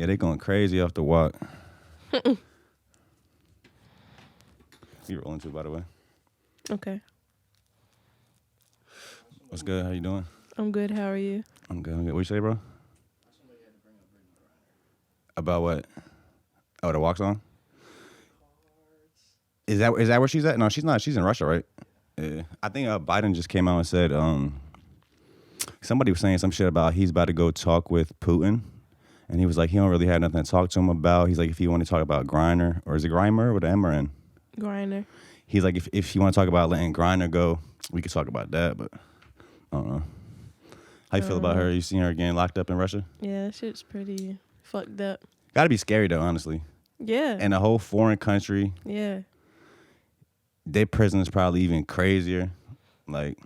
Yeah, they going crazy off the walk. You rolling too, by the way. Okay. What's good? How you doing? I'm good. How are you? I'm good. What you say, bro? About what? Oh, the walk song? Is that where she's at? No, she's not. She's in Russia, right? Yeah. I think Biden just came out and said somebody was saying some shit about he's about to go talk with Putin. And he was like, he don't really have nothing to talk to him about. He's like, if you want to talk about Griner, or is it Grimer with an M or N? Griner. He's like, if you want to talk about letting Griner go, we could talk about that, but I don't know. How you feel about her? You seen her getting locked up in Russia? Yeah, that shit's pretty fucked up. Gotta be scary though, honestly. Yeah. And a whole foreign country. Yeah. Their prison is probably even crazier. Like.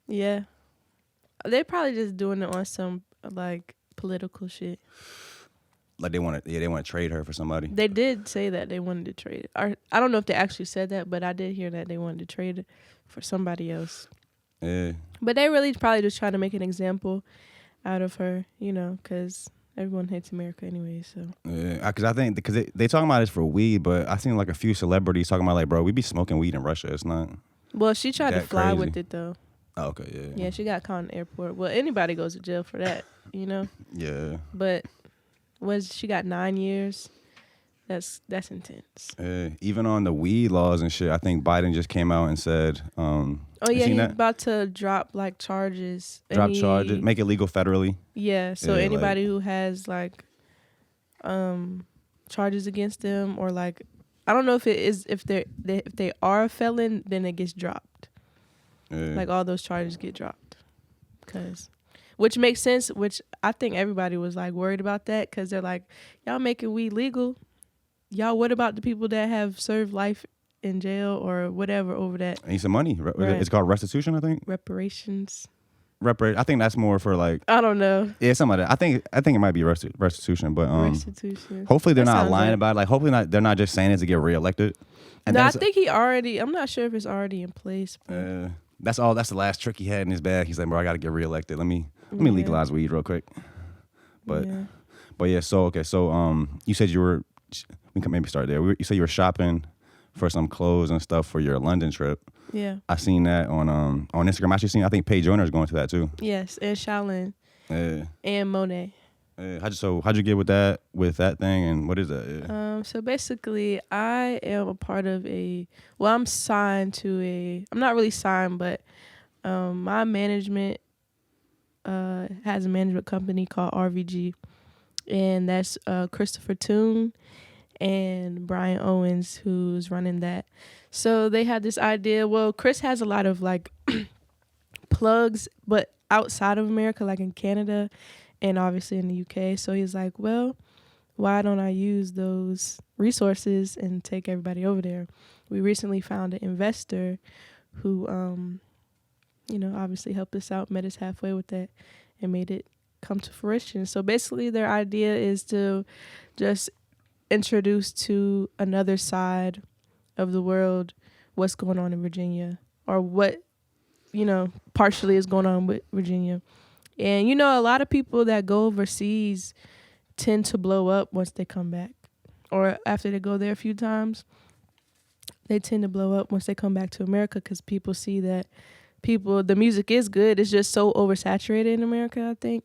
Yeah. They're probably just doing it on some like political shit. Like they want to trade her for somebody. They did say that they wanted to trade it. Or, I don't know if they actually said that, but I did hear that they wanted to trade it for somebody else. Yeah. But they really probably just trying to make an example out of her, you know, because everyone hates America anyway. So yeah, because I think because they talking about this for weed, but I seen like a few celebrities talking about like, bro, we be smoking weed in Russia. It's not. Well, she tried to fly crazy. with it though. Oh, okay, yeah. Yeah, she got caught in the airport. Well, anybody goes to jail for that, you know. Yeah. But she got 9 years. That's intense. Even on the weed laws and shit, I think Biden just came out and said. Oh yeah, he's about to drop like charges. Charges, make it legal federally. Yeah, so anybody who has like charges against them or like I don't know if it is if they are a felon, then it gets dropped. Like all those charges get dropped, which makes sense. Which I think everybody was like worried about that because they're like, y'all making weed legal. Y'all, what about the people that have served life in jail or whatever over that? Need some money. Right. It's called restitution, I think. Reparations. I think that's more for like. I don't know. Yeah, some of that. I think it might be restitution, but restitution. Hopefully they're not lying about it. Like hopefully they're not just saying it to get reelected. And no, I think I'm not sure if it's already in place. That's the last trick he had in his bag. He's like, bro, I got to get reelected. Let me legalize weed real quick. But yeah. So you said you were. We can maybe start there. You said you were shopping for some clothes and stuff for your London trip. Yeah. I seen that on Instagram. I actually seen, I think Paige Joyner's going to that too. Yes, and Shaolin. And Monet. How'd you get with that thing and what is that? Yeah. So basically I am a part of I'm signed to I'm not really signed, but my management has a management company called RVG, and that's Christopher Toon and Brian Owens who's running that. So they had this idea. Well, Chris has a lot of like plugs, but outside of America, like in Canada and obviously in the UK. So he's like, well, why don't I use those resources and take everybody over there? We recently found an investor who, obviously helped us out, met us halfway with that and made it come to fruition. So basically their idea is to just introduce to another side of the world what's going on in Virginia or what, partially is going on with Virginia. And, a lot of people that go overseas tend to blow up once they come back or after they go there a few times. They tend to blow up once they come back to America because people see that the music is good. It's just so oversaturated in America, I think,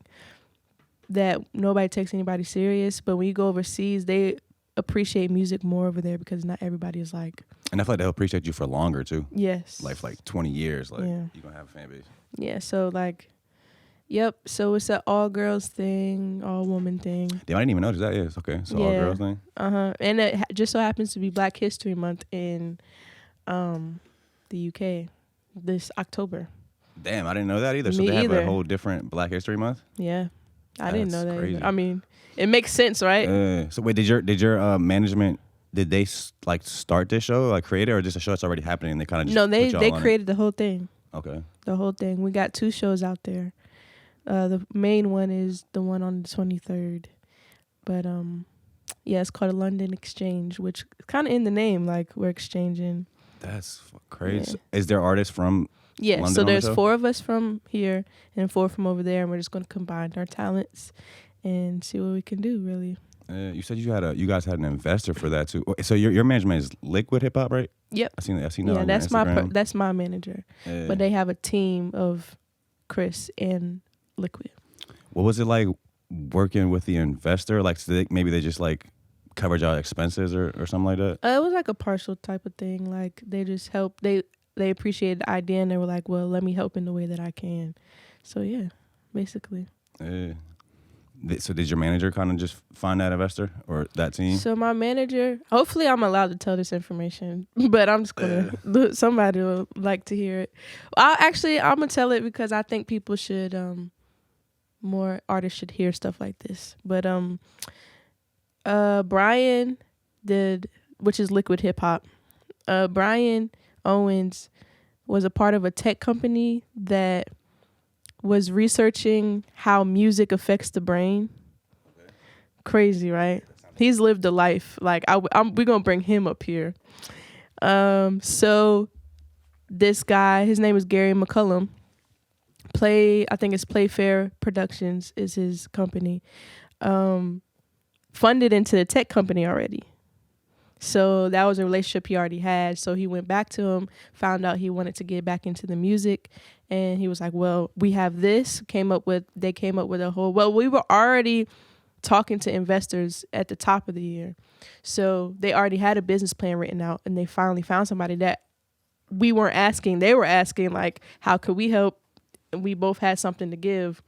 that nobody takes anybody serious. But when you go overseas, they appreciate music more over there because not everybody is like. And I feel like they'll appreciate you for longer too. Yes. Like 20 years. Like you're gonna have a fan base. Yeah. So like, yep. So it's an all girls thing, all woman thing. Damn, I didn't even notice that. Yeah, it's okay. So all girls thing. And it just so happens to be Black History Month in the UK this October. Damn, I didn't know that either. So Me they have either. a whole different Black History Month? Yeah. I didn't know that crazy. either. I mean, it makes sense, right? So wait, did your management, did they like start this show, like create it, or just a show that's already happening and they kind of just No, put y'all they on created the whole thing. Okay. The whole thing. We got 2 shows out there. The main one is the one on the 23rd. But it's called a London Exchange, which is kind of in the name, like we're exchanging. That's crazy. Yeah. Is there artists from Yeah, London so on the there's show? 4 of us from here and 4 from over there, and we're just going to combine our talents and see what we can do. Really. You said you guys had an investor for that too. So your management is Liquid Hip Hop, right? Yep. I seen that. Yeah, on that's Instagram. that's my manager. But they have a team of Chris and Liquid. What was it like working with the investor? Like, so maybe they just like covered y'all expenses or something like that? It was like a partial type of thing. Like they just helped. They appreciated the idea and they were like, well, let me help in the way that I can. So yeah, basically. So did your manager kind of just find that investor or that team? So my manager, hopefully I'm allowed to tell this information, but I'm just gonna, somebody will like to hear it. I'm gonna tell it because I think people should, more artists should hear stuff like this. But Brian which is Liquid Hip Hop. Brian Owens was a part of a tech company that was researching how music affects the brain. Okay. Crazy, right? He's lived a life. Like we're gonna bring him up here. So this guy, his name is Gary McCullum. I think it's Playfair Productions is his company. Funded into the tech company already. So that was a relationship he already had. So he went back to him, found out he wanted to get back into the music. And he was like, well, we have this. They came up with a whole, well, we were already talking to investors at the top of the year. So they already had a business plan written out and they finally found somebody that we weren't asking. They were asking like, how could we help? And we both had something to give.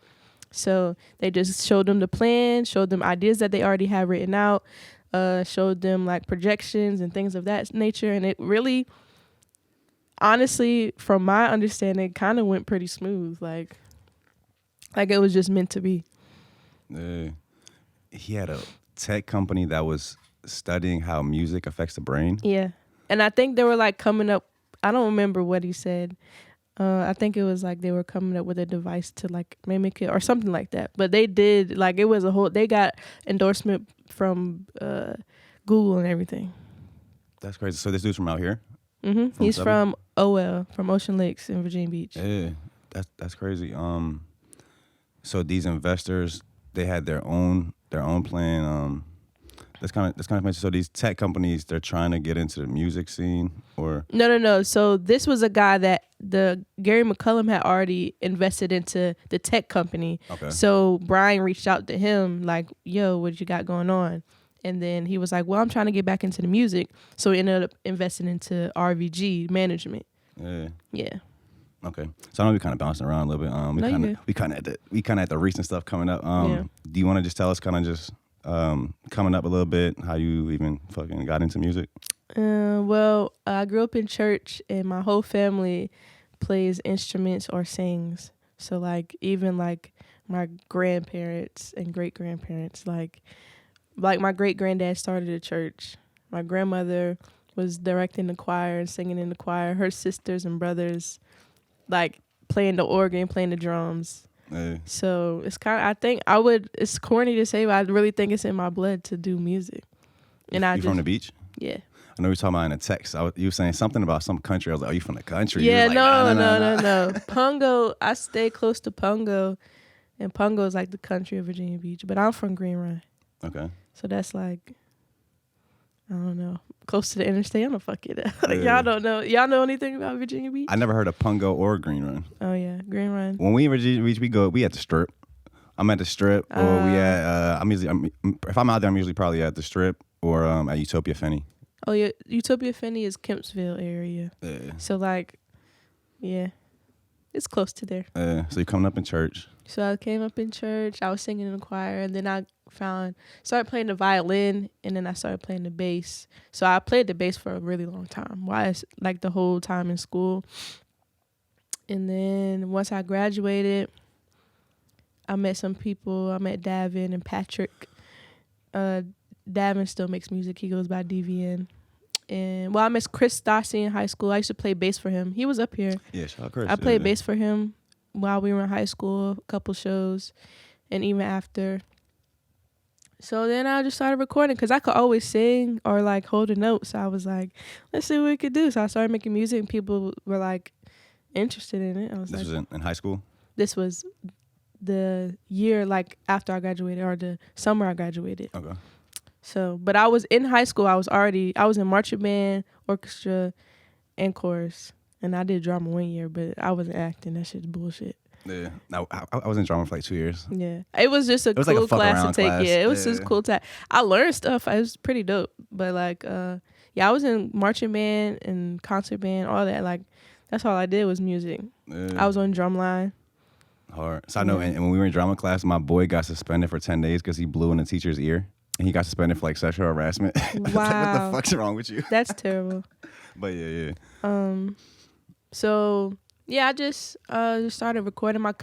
So they just showed them the plan, showed them ideas that they already had written out, showed them like projections and things of that nature. And it really, honestly, from my understanding, kind of went pretty smooth. Like it was just meant to be. He had a tech company that was studying how music affects the brain. Yeah. And I think they were like coming up, I don't remember what he said. I think it was like they were coming up with a device to like mimic it or something like that. But they did, like it was they got endorsement from Google and everything. That's crazy. So this dude's from out here? Mm-hmm. He's from OL, from Ocean Lakes in Virginia Beach. Yeah, that's crazy. So these investors, they had their own plan. That's kind of fancy. So these tech companies, they're trying to get into the music scene, or no. So this was a guy that the Gary McCullum had already invested into the tech company. Okay. So Brian reached out to him like, "Yo, what you got going on?" And then he was like, "Well, I'm trying to get back into the music." So he ended up investing into RVG management. Yeah. Okay. So I know we kind of bouncing around a little bit. We kind of at the recent stuff coming up. Do you want to just tell us kind of just coming up a little bit, how you even fucking got into music? Well, I grew up in church and my whole family plays instruments or sings. So like even like my grandparents and great grandparents, like my great granddad started a church. My grandmother was directing the choir and singing in the choir. Her sisters and brothers like playing the organ, playing the drums. Hey. So it's it's corny to say, but I really think it's in my blood to do music. And you from the beach? Yeah. I know we were talking about in a text. You were saying something about some country. I was like, "Are you from the country?" Yeah, like, no. Pungo. I stay close to Pungo, and Pungo is like the country of Virginia Beach. But I'm from Green Run. Okay. So that's like, I don't know, close to the interstate. I'm gonna fuck it up. Like, y'all don't know. Y'all know anything about Virginia Beach? I never heard of Pungo or Green Run. Oh yeah, Green Run. When we in Virginia Beach, we at the Strip. I'm at the Strip, or we at. If I'm out there, I'm usually probably at the Strip or at Utopia Fenny. Oh yeah, Utopia Fenny is Kempsville area. Yeah. So like, yeah, it's close to there. So you're coming up in church. So I came up in church. I was singing in the choir, and then I started playing the violin, and then I started playing the bass. So I played the bass for a really long time. Like the whole time in school. And then once I graduated, I met some people. I met Davin and Patrick. Davin still makes music. He goes by DVN. And I met Chris Stassi in high school. I used to play bass for him. He was up here. Yeah, shout out Chris. I played bass for him while we were in high school, a couple shows, and even after. So then I just started recording because I could always sing or like hold a note. So I was like, let's see what we could do. So I started making music and people were like interested in it. This was in high school? This was the year like after I graduated or the summer I graduated. Okay. So, but I was in high school. I was in marching band, orchestra, and chorus. And I did drama 1 year, but I wasn't acting. That shit's bullshit. Yeah. I was in drama for like 2 years. Yeah. It was just a was cool like a fuck class to around take. class. Yeah, it was Yeah. just cool to I learned stuff. It was pretty dope. But like yeah, I was in marching band and concert band, all that. Like that's all I did was music. Yeah. I was on drumline. Hard. So I know, and when we were in drama class, my boy got suspended for 10 days because he blew in the teacher's ear. And he got suspended for like sexual harassment. Wow. Like, what the fuck's wrong with you? That's terrible. But yeah. So yeah, I just started recording. My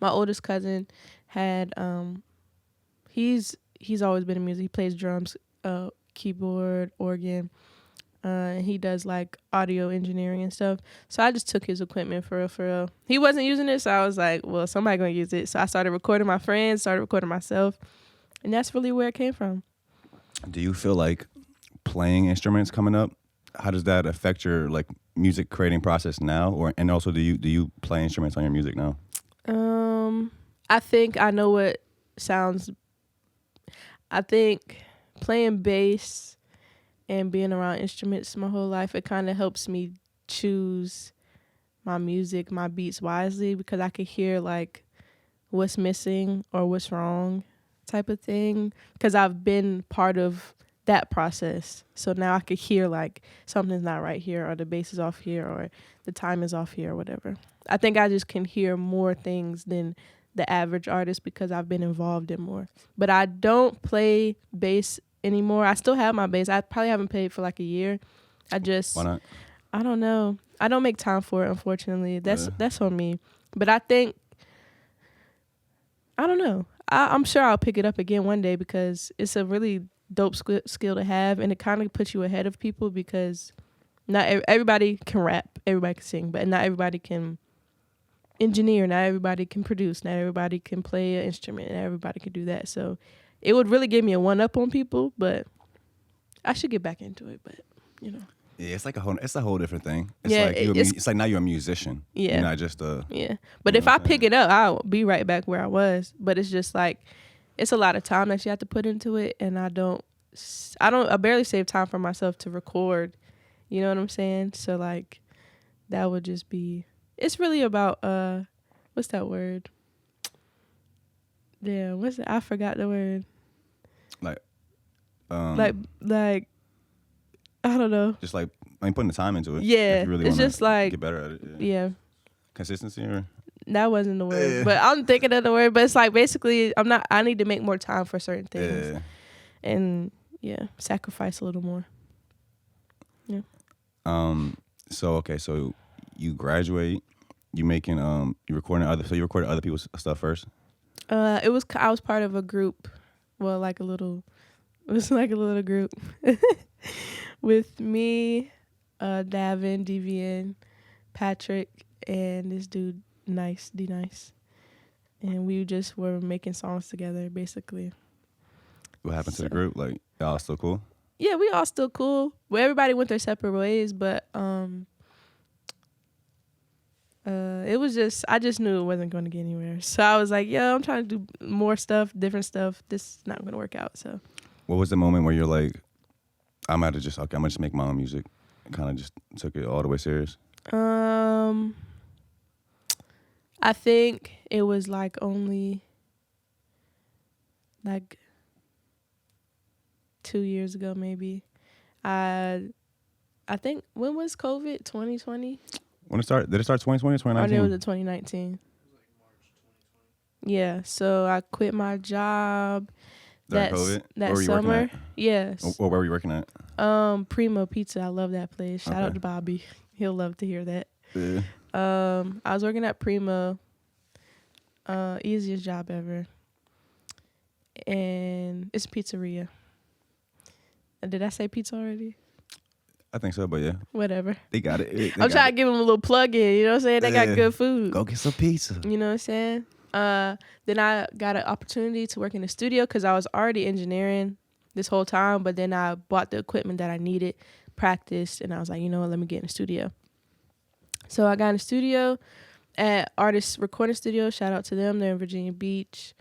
oldest cousin, had he's always been in music. He plays drums, keyboard, organ. He does like audio engineering and stuff. So I just took his equipment for real. He wasn't using it, so I was like, well, somebody gonna use it. So I started recording my friends, started recording myself, and that's really where it came from. Do you feel like playing instruments coming up, how does that affect your like music creating process now? And also do you play instruments on your music now? I think I know what sounds. I think playing bass and being around instruments my whole life, it kind of helps me choose my music, my beats wisely, because I could hear like what's missing or what's wrong type of thing, because I've been part of that process. So now I could hear like something's not right here, or the bass is off here, or the time is off here, or whatever. I think I just can hear more things than the average artist because I've been involved in more. But I don't play bass anymore. I still have my bass. I probably haven't played for like a year. Why not? I don't know. I don't make time for it, unfortunately. That's on me. But I think, I don't know. I'm sure I'll pick it up again one day because it's a really dope skill to have, and it kind of puts you ahead of people because not everybody can rap, everybody can sing, but not everybody can engineer, not everybody can produce, not everybody can play an instrument, and everybody can do that. So it would really give me a one-up on people, but I should get back into it, but you know. Yeah, it's a whole different thing. It's Yeah, like it's like now you're a musician. Yeah. You're not just Yeah. But if I pick it up, I'll be right back where I was. But it's just like, it's a lot of time that you have to put into it, and I barely save time for myself to record. You know what I'm saying? So like, that would just be, it's really about, what's that word? Damn, I forgot the word. Like, I don't know. Just like, putting the time into it. Yeah. If you really it's just like, get better at it. Yeah. Consistency or? That wasn't the word, but I'm thinking of the word. But it's like basically, I need to make more time for certain things, and sacrifice a little more. Yeah. So you graduate, you making you recording you recorded other people's stuff first. I was part of a group, it was like a little group with me, Davin, Devian, Patrick, and this dude. Nice, and we just were making songs together, basically. What happened to the group? Like, y'all still cool? Yeah, we all still cool. Well, everybody went their separate ways, but it was just, I just knew it wasn't going to get anywhere. So I was like, yo, I'm trying to do more stuff, different stuff. This is not going to work out. So what was the moment where you're like, I'm gonna just make my own music, and kind of just took it all the way serious? I think it was like only like 2 years ago, maybe. I think, when was COVID? 2020? When it started? Did it start 2020 or 2019? Or was it 2019? Yeah, so I quit my job that summer. Yes. Or where were you working at? Primo Pizza. I love that place. Shout out to Bobby. He'll love to hear that. Yeah. I was working at Primo, easiest job ever, and it's a pizzeria. Did I say pizza already? I think so, but yeah. Whatever. They got it. I'm trying to give them a little plug in, you know what I'm saying? They got good food. Go get some pizza. You know what I'm saying? Then I got an opportunity to work in the studio because I was already engineering this whole time, but then I bought the equipment that I needed, practiced, and I was like, you know what, let me get in the studio. So I got in the studio, at Artist Recording Studio. Shout out to them. They're in Virginia Beach.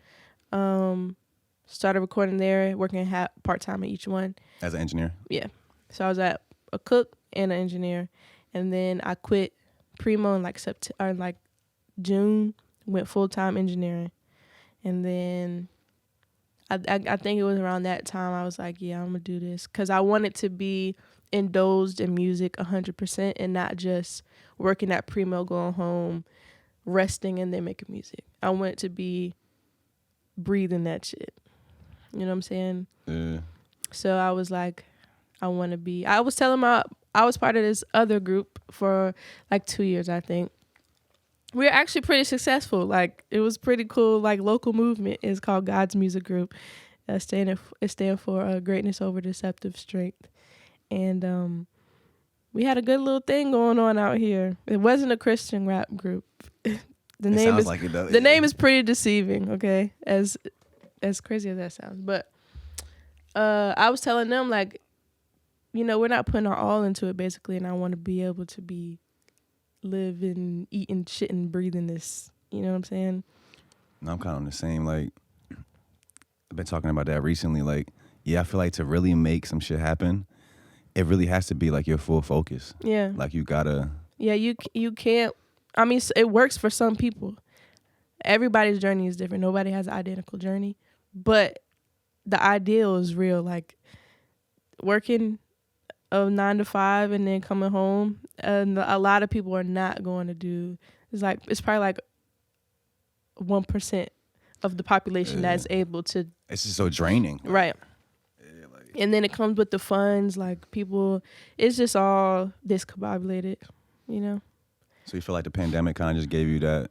Started recording there, working part-time at each one. As an engineer? Yeah. So I was at a cook and an engineer. And then I quit Primo in like June, went full-time engineering. And then I think it was around that time I was like, yeah, I'm going to do this. Because I wanted to be indulged in music 100% and not just working at Primo, going home, resting, and then making music. I wanted to be breathing that shit. You know what I'm saying? Yeah. So I was like, I want to be. I was telling I was part of this other group for like 2 years, I think. We were actually pretty successful. Like, it was pretty cool. Like, local movement is called God's Music Group. It stands for Greatness Over Deceptive Strength. And we had a good little thing going on out here. It wasn't a Christian rap group. The name is pretty deceiving, okay? As crazy as that sounds. But I was telling them, like, you know, we're not putting our all into it, basically, and I want to be able to be living, eating, shitting, breathing this. You know what I'm saying? No, I'm kind of on the same. Like, I've been talking about that recently. Like, yeah, I feel like to really make some shit happen, it really has to be, like, your full focus. Yeah. Like, you gotta... Yeah, you can't... I mean, it works for some people. Everybody's journey is different. Nobody has an identical journey. But the ideal is real. Like, working a 9 to 5 and then coming home. And a lot of people are not going to do... It's probably like 1% of the population that's able to... It's just so draining. Right. Yeah, and then it comes with the funds. Like, people... It's just all discombobulated, you know? So you feel like the pandemic kind of just gave you that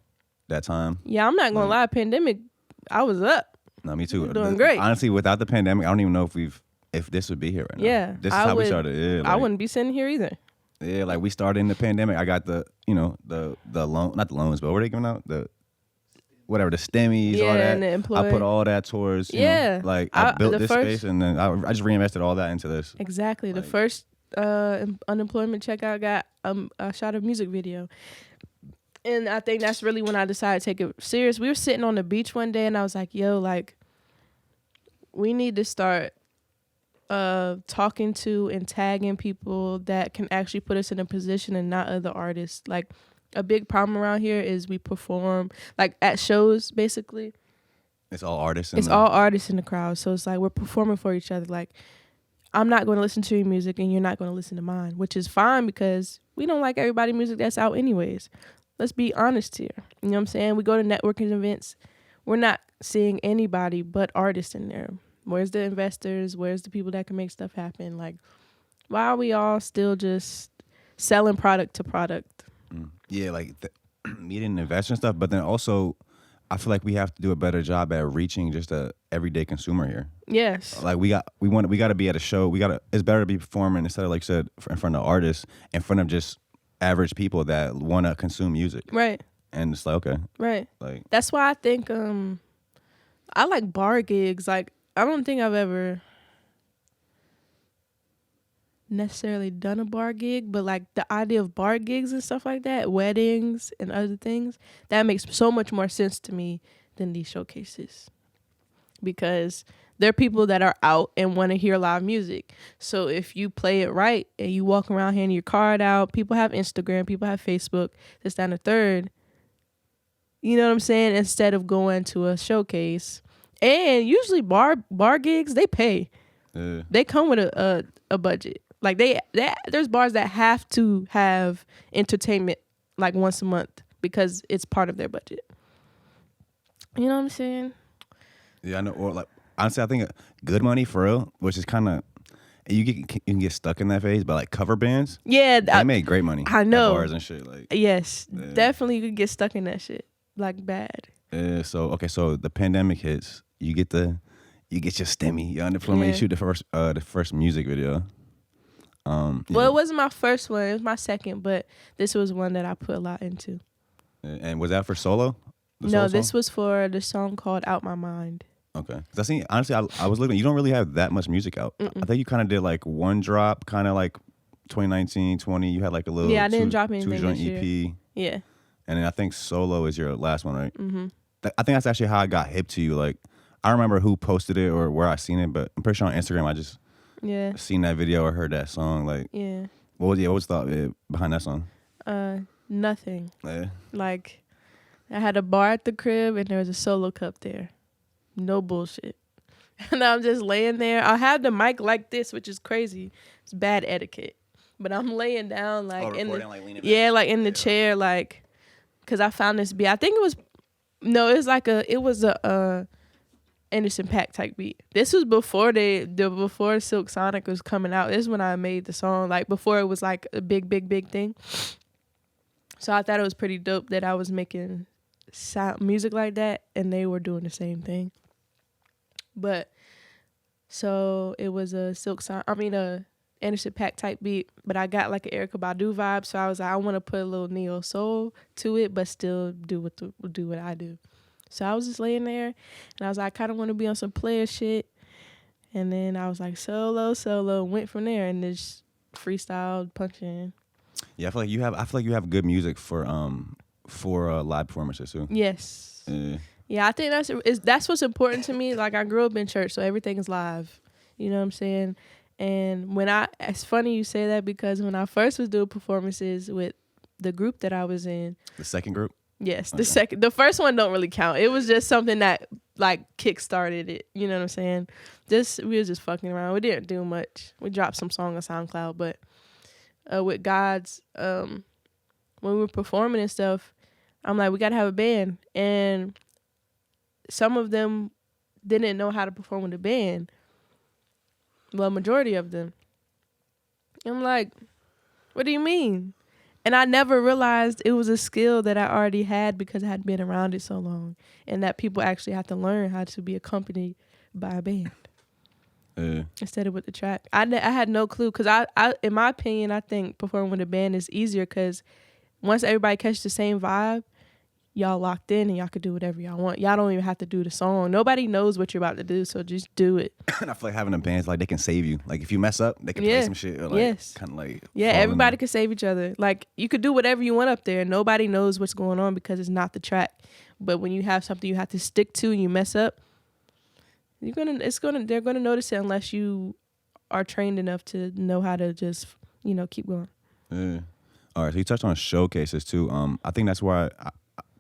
time? Yeah, I'm not going to lie. Pandemic, I was up. No, me too. Doing great. Honestly, without the pandemic, I don't even know if this would be here right now. Yeah. This is how we started. Yeah, like, I wouldn't be sitting here either. Yeah, like we started in the pandemic. I got the loan, not the loans, but what were they giving out? The STEMIs, all that. And the I put all that towards, you know, like I built this space and then I just reinvested all that into this. Exactly. Like, the first unemployment check I got, I shot a music video. And I think that's really when I decided to take it serious. We were sitting on the beach one day and I was like, yo, like, we need to start talking to and tagging people that can actually put us in a position and not other artists. Like, a big problem around here is we perform, like, at shows, basically. It's all artists. All artists in the crowd. So it's like we're performing for each other. Like, I'm not going to listen to your music and you're not going to listen to mine, which is fine because we don't like everybody's music that's out anyways. Let's be honest here. You know what I'm saying? We go to networking events. We're not seeing anybody but artists in there. Where's the investors? Where's the people that can make stuff happen? Like, why are we all still just selling product to product? Yeah, like meeting investors and stuff. But then also, I feel like we have to do a better job at reaching just a everyday consumer here. Yes. Like we got to be at a show. It's better to be performing instead of, like you said, in front of artists, in front of just average people that want to consume music. Right. And it's like, okay. Right. Like, that's why I think I like bar gigs. Like, I don't think I've ever necessarily done a bar gig, but like the idea of bar gigs and stuff like that, weddings and other things, that makes so much more sense to me than these showcases. Because there are people that are out and want to hear live music. So if you play it right and you walk around handing your card out, people have Instagram, people have Facebook, this, that, and the third. You know what I'm saying? Instead of going to a showcase. And usually bar gigs, they pay. Yeah. They come with a budget. Like there's bars that have to have entertainment like once a month because it's part of their budget. You know what I'm saying? Yeah, I know. Or like, honestly, I think good money for real, which is kind of, you can get stuck in that phase, but like cover bands, yeah, they made great money. I know. At bars and shit. Like, yes, definitely you could get stuck in that shit like bad. So the pandemic hits, you get your STEMI, your unemployment, you shoot the first music video. Well, it wasn't my first one; it was my second, but this was one that I put a lot into. And was that for solo? No, this was for the song called "Out My Mind." Okay, 'cause I seen, honestly, I was looking. You don't really have that much music out. I think you kind of did like one drop, kind of like 2019, 20. You had like a little I didn't drop anything two-joint this EP. year. Yeah, and then I think Solo is your last one, right? Mm-hmm. I think that's actually how I got hip to you. Like, I remember who posted it or where I seen it, but I'm pretty sure on Instagram I just seen that video or heard that song. Like, what was the thought behind that song? Nothing. Yeah. Like, I had a bar at the crib and there was a Solo cup there. No bullshit. And I'm just laying there. I had the mic like this, which is crazy. It's bad etiquette. But I'm laying down like in the, like leaning back. Like in the chair, like, cause I found this beat. I think it was a Anderson .Paak type beat. This was before before Silk Sonic was coming out. This is when I made the song, like before it was like a big thing. So I thought it was pretty dope that I was making music like that, and they were doing the same thing. But so it was a Anderson .Paak type beat, but I got like an Erykah Badu vibe. So I was like, I want to put a little neo soul to it, but still do what I do. So I was just laying there, and I was like, I kind of want to be on some player shit. And then I was like, solo, went from there, and just freestyled, punching. Yeah, I feel like you have good music for live performances too. Yes. Yeah, I think that's what's important to me. Like, I grew up in church, so everything is live. You know what I'm saying? And it's funny you say that, because when I first was doing performances with the group that I was in. The second group? Yes, the first one don't really count. It was just something that like kick-started it. You know what I'm saying? We was just fucking around. We didn't do much. We dropped some song on SoundCloud, but with God's, when we were performing and stuff, I'm like, we gotta have a band. And some of them didn't know how to perform with a band. Well, majority of them. I'm like, what do you mean? And I never realized it was a skill that I already had because I had been around it so long, and that people actually have to learn how to be accompanied by a band instead of with the track. I had no clue, because I, in my opinion, I think performing with a band is easier, because once everybody catches the same vibe, y'all locked in and y'all could do whatever y'all want. Y'all don't even have to do the song. Nobody knows what you're about to do, so just do it. And I feel like having a band, like, they can save you. Like, if you mess up, they can play some shit. Or like, kind of like. Yeah, everybody can save each other. Like, you could do whatever you want up there. Nobody knows what's going on because it's not the track. But when you have something you have to stick to and you mess up, they're gonna notice it, unless you are trained enough to know how to just, keep going. Yeah. All right. So you touched on showcases too. I think that's why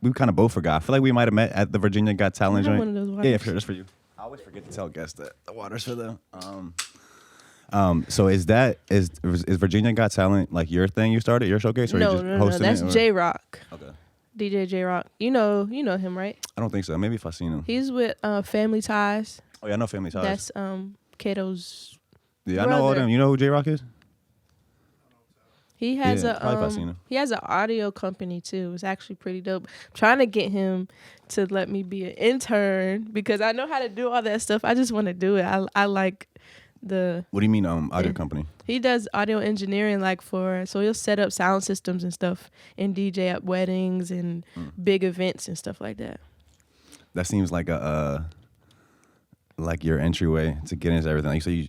we kind of both forgot. I feel like we might have met at the Virginia Got Talent joint. One of those waters. Yeah, for sure, just for you. I always forget to tell guests that the water's for them. So is Virginia Got Talent like your thing? You started your showcase, or you just hosting it? That's J Rock. Okay. DJ J Rock. You know him, right? I don't think so. Maybe if I seen him. He's with Family Ties. Oh yeah, I know Family Ties. That's Kato's. Yeah, brother. I know all them. You know who J Rock is? He has he has an audio company too. It's actually pretty dope. I'm trying to get him to let me be an intern, because I know how to do all that stuff. I just want to do it. I like the. What do you mean audio company? He does audio engineering, so he'll set up sound systems and stuff and DJ at weddings and big events and stuff like that. That seems like like your entryway to get into everything. Like, so you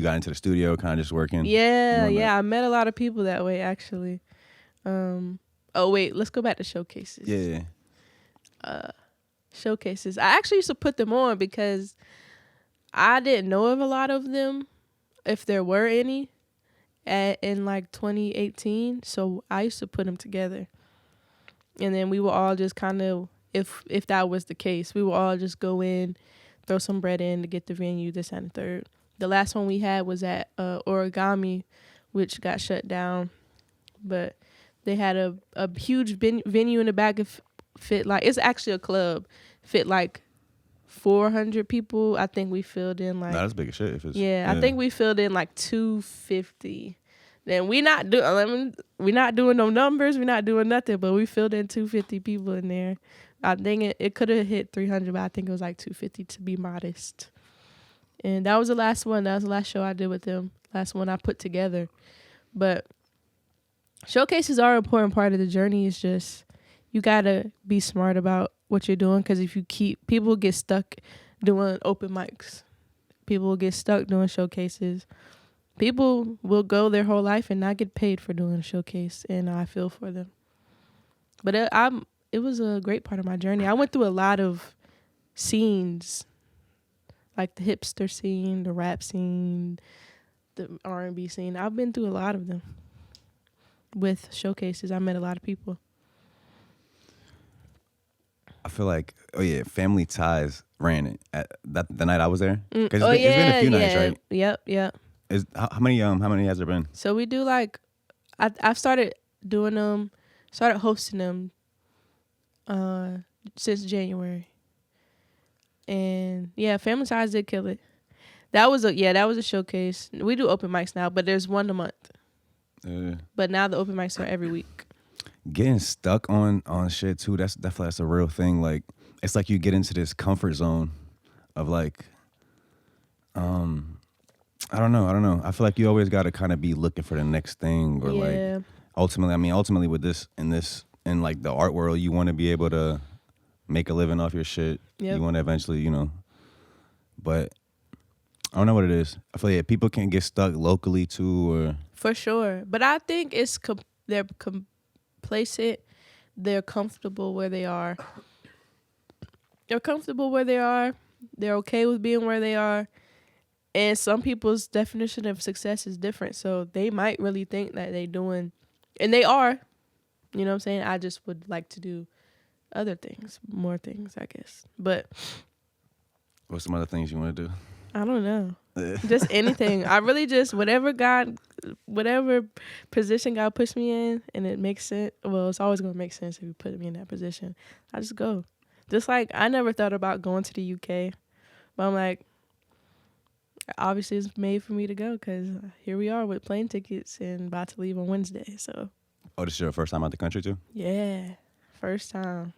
got into the studio, kind of just working. Yeah. I met a lot of people that way, actually. Oh wait, let's go back to showcases. Yeah. Showcases. I actually used to put them on because I didn't know of a lot of them, if there were any, in like 2018. So I used to put them together, and then we would all just kind of, if that was the case, we would all just go in, throw some bread in to get the venue, this and the third. The last one we had was at Origami, which got shut down. But they had a huge venue in the back of fit, like, it's actually a club, fit like 400 people. I think we filled in like. That's big as shit. I think we filled in like 250. Then we're not doing no numbers. We're not doing nothing, but we filled in 250 people in there. I think it could have hit 300, but I think it was like 250 to be modest. And that was the last one. That was the last show I did with them. Last one I put together. But showcases are an important part of the journey. It's just, you got to be smart about what you're doing, because if you people get stuck doing open mics. People will get stuck doing showcases. People will go their whole life and not get paid for doing a showcase, and I feel for them. But it was a great part of my journey. I went through a lot of scenes, like the hipster scene, the rap scene, the R&B scene. I've been through a lot of them. With showcases, I met a lot of people. I feel like, Family Ties ran it at the night I was there. Because Oh, it's been a few nights, yeah. right? Yep. How many has there been? So we do like, I've started doing them, started hosting them since January. And yeah, Family Ties did kill it. That was a showcase. We do open mics now, but there's one a month. But now the open mics are every week. Getting stuck on shit too, that's a real thing. Like, it's like you get into this comfort zone of like, I don't know. I feel like you always got to kind of be looking for the next thing, or like ultimately with this in like the art world, you want to be able to make a living off your shit. Yep. You want to eventually, but I don't know what it is. I feel like people can get stuck locally too, or for sure. But I think it's they're complacent. They're comfortable where they are. They're okay with being where they are. And some people's definition of success is different. So they might really think that they're doing, and they are. You know what I'm saying? I just would like to do other things, more things, I guess. But what's some other things you want to do? I don't know. Just anything. I really just whatever position God puts me in, and it makes sense. Well, it's always gonna make sense if you put me in that position. I just go. Just like I never thought about going to the UK, but I'm like, obviously it's made for me to go because here we are with plane tickets and about to leave on Wednesday. So. Oh, this is your first time out the country too? Yeah, first time.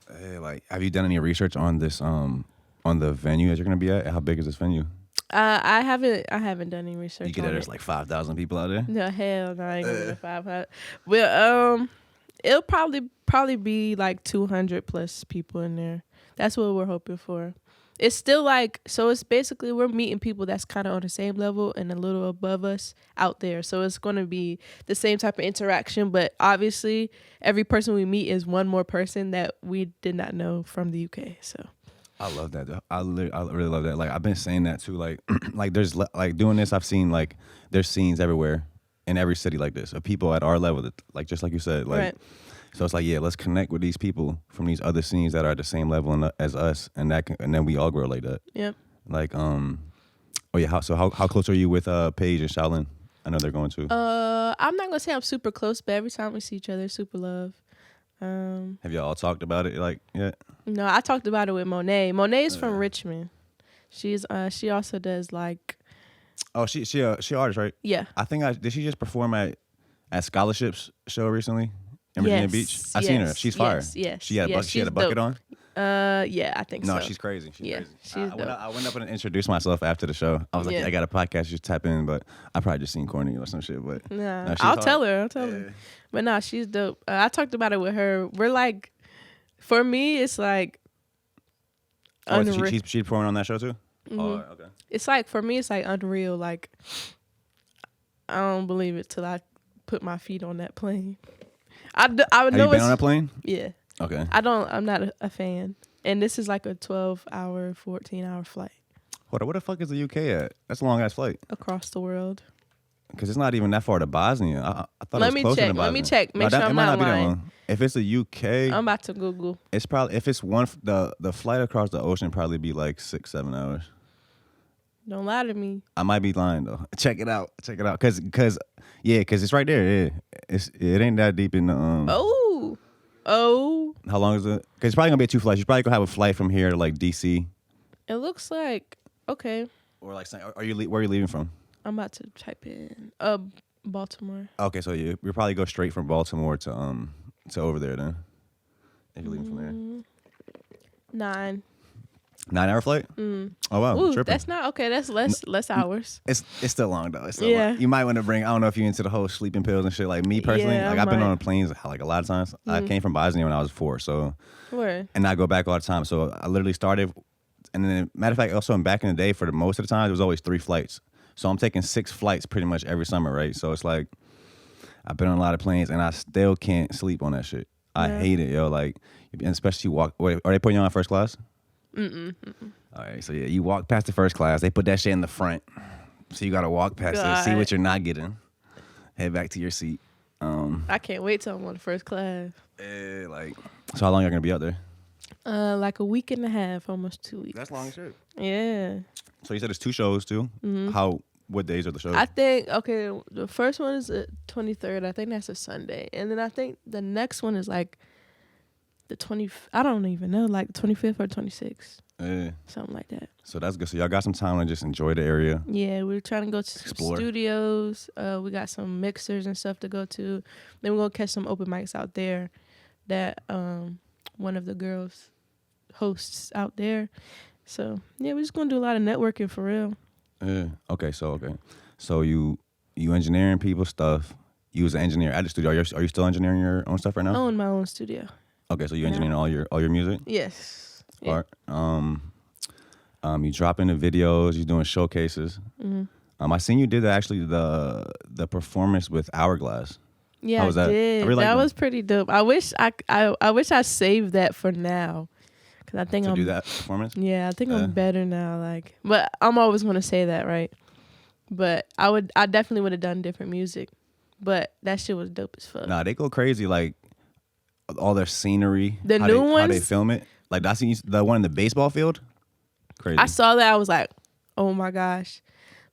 Hey, like, have you done any research on this on the venue that you're gonna be at? How big is this venue? I haven't done any research. You get that there's like 5,000 people out there? No, hell no, I ain't gonna be 500. Well, it'll probably be like 200 plus people in there. That's what we're hoping for. It's still like, so it's basically we're meeting people that's kind of on the same level and a little above us out there. So it's going to be the same type of interaction, but obviously every person we meet is one more person that we did not know from the UK. So I love that though. I really love that. Like, I've been saying that too. Like, like there's like doing this, I've seen like there's scenes everywhere in every city like this of people at our level that, like, just like you said, like, right. So it's like, yeah, let's connect with these people from these other scenes that are at the same level as us, and then we all grow like that. Yep. Like, oh yeah, how close are you with Paige and Shaolin? I know they're going to. I'm not gonna say I'm super close, but every time we see each other, super love. Have y'all all talked about it like yet? No, I talked about it with Monet. Monet is from Richmond. She also does like. Oh, she artist, right? Yeah. I think did she just perform at Scholarships show recently? In Virginia Beach? I seen her. She's fire. Yes. She had a bucket on? Yeah, I think so. No, she's crazy. She's crazy. She's dope. I went up and introduced myself after the show. I was like, I got a podcast, just tap in, but I probably just seen Courtney or some shit. But nah, I'll tell her. But nah, she's dope. I talked about it with her. We're like, for me, it's like. She's performing on that show too? Mm-hmm. Oh, okay. It's like, for me, it's like unreal. Like, I don't believe it till I put my feet on that plane. Have you been on a plane? Yeah. Okay. I'm not a fan. And this is like a 12-hour, 14-hour flight. Hold on, where the fuck is the UK at? That's a long ass flight. Across the world. Because it's not even that far to Bosnia. I thought it was closer to Bosnia. Let me check. Make sure I'm not lying. If it's the UK, I'm about to Google. It's probably, if it's the flight across the ocean, probably be like 6-7 hours. Don't lie to me. I might be lying though. Check it out. Cause it's right there. Yeah, it ain't that deep in the Oh. How long is it? Cause it's probably gonna be 2 flights. You're probably gonna have a flight from here to like DC. It looks like okay. Or like, where are you leaving from? I'm about to type in Baltimore. Okay, so you'll probably go straight from Baltimore to over there then. If you're leaving from there. 9-hour flight? Mm. Oh wow, ooh, that's not okay. That's less hours. It's still long though. It's still long. You might want to bring. I don't know if you're into the whole sleeping pills and shit. Like me personally, I've been on planes like a lot of times. I came from Bosnia when I was 4, so. Where? And I go back all the time. So I literally started, and then matter of fact, also back in the day, for the most of the time, there was always 3 flights. So I'm taking 6 flights pretty much every summer, right? So it's like I've been on a lot of planes, and I still can't sleep on that shit. I hate it, yo. Like, and especially wait, are they putting you on first class? Mm-mm. All right, so yeah, you walk past the first class. They put that shit in the front, so you gotta walk past it, see what you're not getting, head back to your seat. I can't wait till I'm on the first class. Like, so how long y'all gonna be out there? Like a week and a half, almost 2 weeks. That's long as shit. Yeah. So you said it's 2 shows too. Mm-hmm. What days are the shows? I think the first one is the 23rd. I think that's a Sunday, and then I think the next one is like the 20. I don't even know, like the 25th or 26th. Something like that. So that's good. So y'all got some time to just enjoy the area. Yeah, we're trying to go to some studios. We got some mixers and stuff to go to. Then we're gonna catch some open mics out there that one of the girls hosts out there. So yeah, we're just gonna do a lot of networking for real. Okay. So you engineering people stuff. You was an engineer at the studio. Are you still engineering your own stuff right now? I own my own studio. Okay, so you engineering all your music? Yes. Yeah. You dropping the videos. You doing showcases. I seen you did the performance with Hourglass. Yeah, How was that? did. I really that liked was pretty dope. I wish I saved that for now. Cause I think to do that performance. Yeah, I think I'm better now. Like, but I'm always gonna say that, right? But I definitely would have done different music. But that shit was dope as fuck. Nah, they go crazy. Like all their scenery. The new ones. How they film it. Like I seen the one in the baseball field. Crazy. I saw that. I was like, oh my gosh.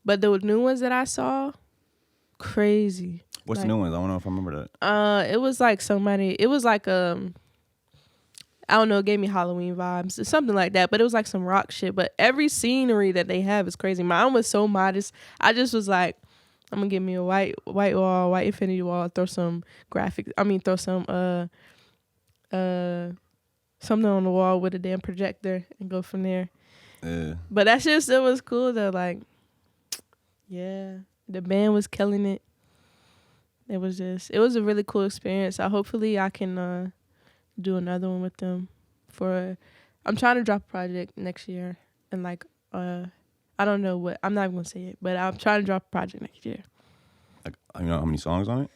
But the new ones that I saw, crazy. What's the new ones? I don't know if I remember that. It was like somebody. It was like I don't know, it gave me Halloween vibes, something like that. But it was like some rock shit. But every scenery that they have is crazy. Mine was so modest. I just was like, I'm gonna give me a white wall, white infinity wall, throw some graphics. Throw some something on the wall with a damn projector and go from there. But that shit still was cool though. Like, yeah, the band was killing it. It was a really cool experience. Hopefully I can do another one with them. I'm trying to drop a project next year, and like I don't know what, I'm not even gonna say it, but I'm trying to drop a project next year. Like, you know how many songs on it?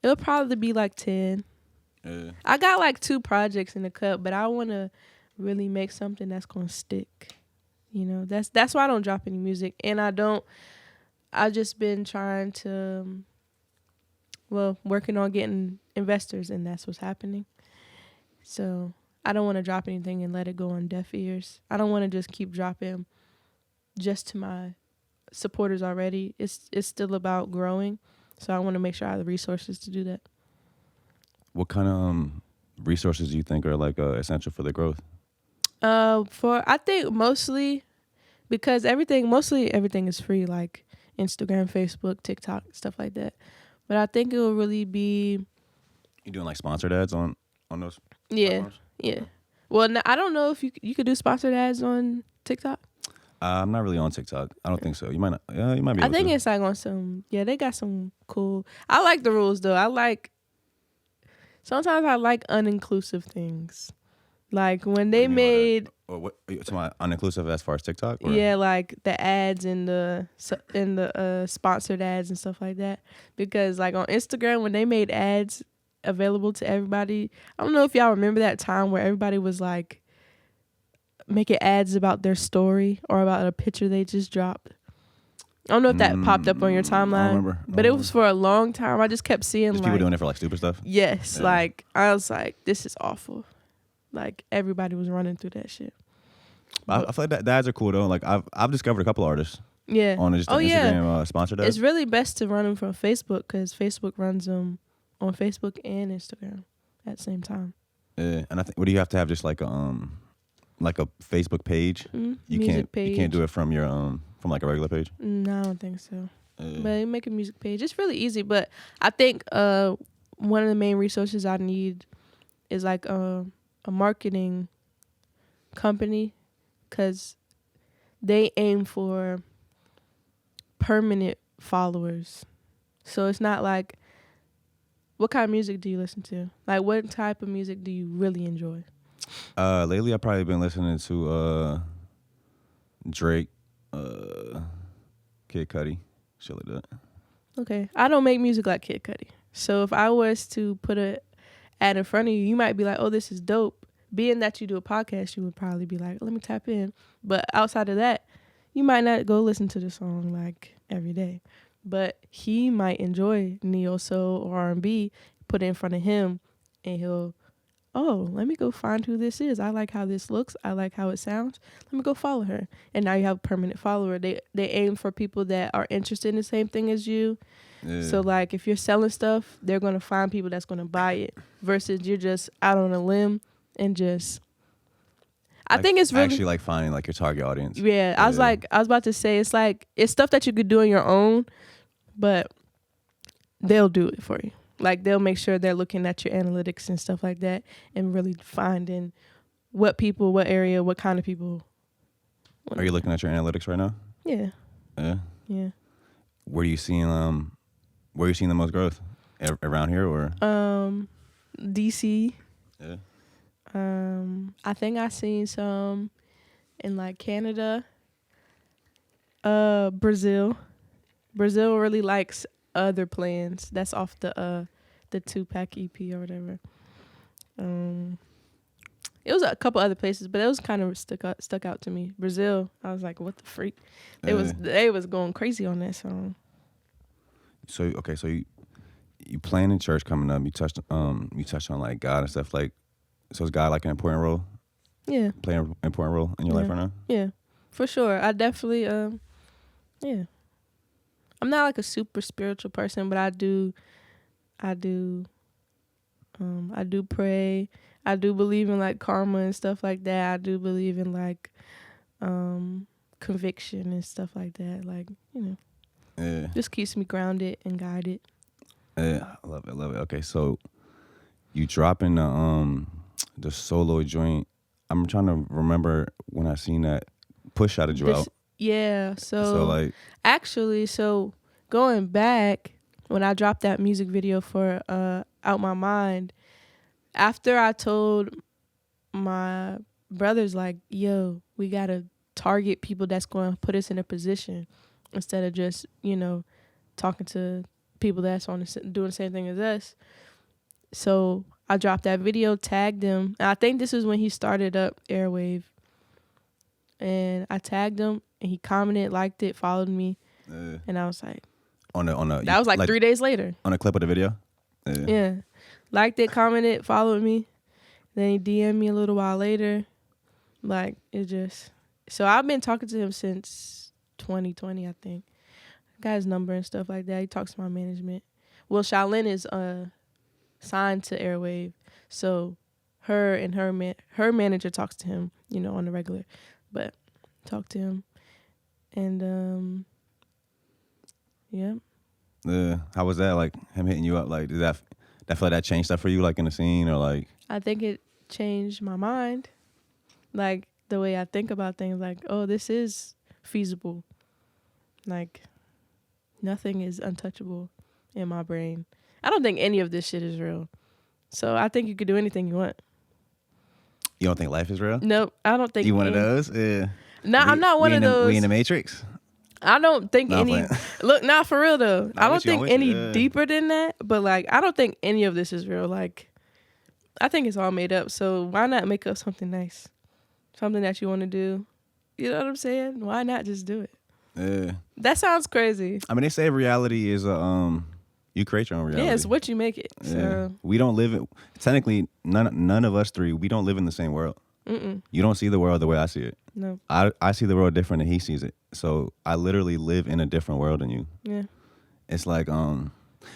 It'll probably be like 10. I got like 2 projects in the cup, but I want to really make something that's gonna stick. You know, that's why I don't drop any music, and I've just been trying to, working on getting investors, and that's what's happening. So I don't want to drop anything and let it go on deaf ears. I don't want to just keep dropping just to my supporters already. It's still about growing, so I want to make sure I have the resources to do that. What kind of resources do you think are like essential for the growth? I think mostly because everything is free, like Instagram, Facebook, TikTok, stuff like that. But I think it will really be. You doing like sponsored ads on those? Yeah, yeah. Well, I don't know if you could do sponsored ads on TikTok. I'm not really on TikTok. I don't think so. You might not. Yeah, you might be. I think it's like on some. Yeah, they got some cool. I like the rules though. Sometimes I like uninclusive things. Like when they made. What to my uninclusive as far as TikTok? Or? Yeah, like the ads and the sponsored ads and stuff like that. Because like on Instagram, when they made ads available to everybody, I don't know if y'all remember that time where everybody was like making ads about their story or about a picture they just dropped. I don't know if that popped up on your timeline. I don't remember. But it was for a long time. I just kept seeing just like people doing it for like stupid stuff. Yes, yeah. Like I was like, this is awful. Like everybody was running through that shit. I feel like the ads are cool though. Like I've discovered a couple artists. Yeah. On just Instagram sponsored ads. It's really best to run them from Facebook because Facebook runs them on Facebook and Instagram at the same time. Yeah, and I think what do you have to have just like a Facebook page? Mm-hmm. You can't do it from your from like a regular page. No, I don't think so. But you make a music page. It's really easy. But I think one of the main resources I need is like a marketing company because they aim for permanent followers. So it's not like, what kind of music do you listen to? Like, what type of music do you really enjoy? Lately, I've probably been listening to Drake, Kid Cudi, shit like that. Okay. I don't make music like Kid Cudi. So if I was to put ad in front of you, you might be like, oh, this is dope. Being that you do a podcast, you would probably be like, let me tap in. But outside of that, you might not go listen to the song like every day. But he might enjoy neo soul or R&B, put it in front of him, and he'll, oh, let me go find who this is. I like how this looks. I like how it sounds. Let me go follow her. And now you have a permanent follower. They aim for people that are interested in the same thing as you. Yeah. So like if you're selling stuff, they're going to find people that's going to buy it versus you're just out on a limb and just, I think it's really actually like finding like your target audience. Yeah. I was about to say, it's like, it's stuff that you could do on your own, but they'll do it for you. Like they'll make sure they're looking at your analytics and stuff like that and really finding what people, what area, what kind of people. Are you looking at your analytics right now? Yeah. Yeah. Yeah. Where are you seeing the most growth? Around here or? DC. Yeah. I think I seen some in like Canada. Brazil. Brazil really likes Other Plans. That's off the 2-pack EP or whatever. It was a couple other places, but it was kind of stuck out to me. Brazil, I was like, what the freak? They was going crazy on that song. So you playing in church coming up. You touched on like God and stuff. Like, so is God like an important role? Yeah, playing an important role in your life right now. Yeah, for sure. I definitely yeah. I'm not like a super spiritual person, but I do pray. I do believe in like karma and stuff like that. I do believe in like conviction and stuff like that. Like, just keeps me grounded and guided. Yeah, I love it. Okay, so you dropping the solo joint. I'm trying to remember when I seen that Push shouted you out. Yeah, so going back, when I dropped that music video for Out My Mind, after I told my brothers, like, yo, we got to target people that's going to put us in a position instead of just, talking to people that's doing the same thing as us. So I dropped that video, tagged him. And I think this is when he started up Airwave. And I tagged him, and he commented, liked it, followed me. And I was like, that was like 3 days later. On a clip of the video? Yeah. Liked it, commented, followed me. Then he DM'd me a little while later. Like, so I've been talking to him since 2020, I think. I got his number and stuff like that. He talks to my management. Well, Shaolin is signed to Airwave. So her and her manager talks to him, on the regular. But talk to him. And, yeah. How was that, like, him hitting you up? Like, did that feel like that changed stuff for you, like, in the scene, or like? I think it changed my mind. Like, the way I think about things, like, oh, this is feasible. Like, nothing is untouchable in my brain. I don't think any of this shit is real. So I think you could do anything you want. You don't think life is real? Nope, I don't think. You one of those? Yeah. No, I'm not one of those. We in the Matrix? I don't think look, not for real though. I don't think any deeper than that, but like, I don't think any of this is real. Like, I think it's all made up. So why not make up something nice? Something that you want to do. You know what I'm saying? Why not just do it? Yeah. That sounds crazy. I mean, they say reality is you create your own reality. Yeah, it's what you make it. Yeah. So we don't live in, technically, none of us three, we don't live in the same world. Mm-mm. You don't see the world the way I see it. No. I see the world different than he sees it. So I literally live in a different world than you. Yeah. It's like,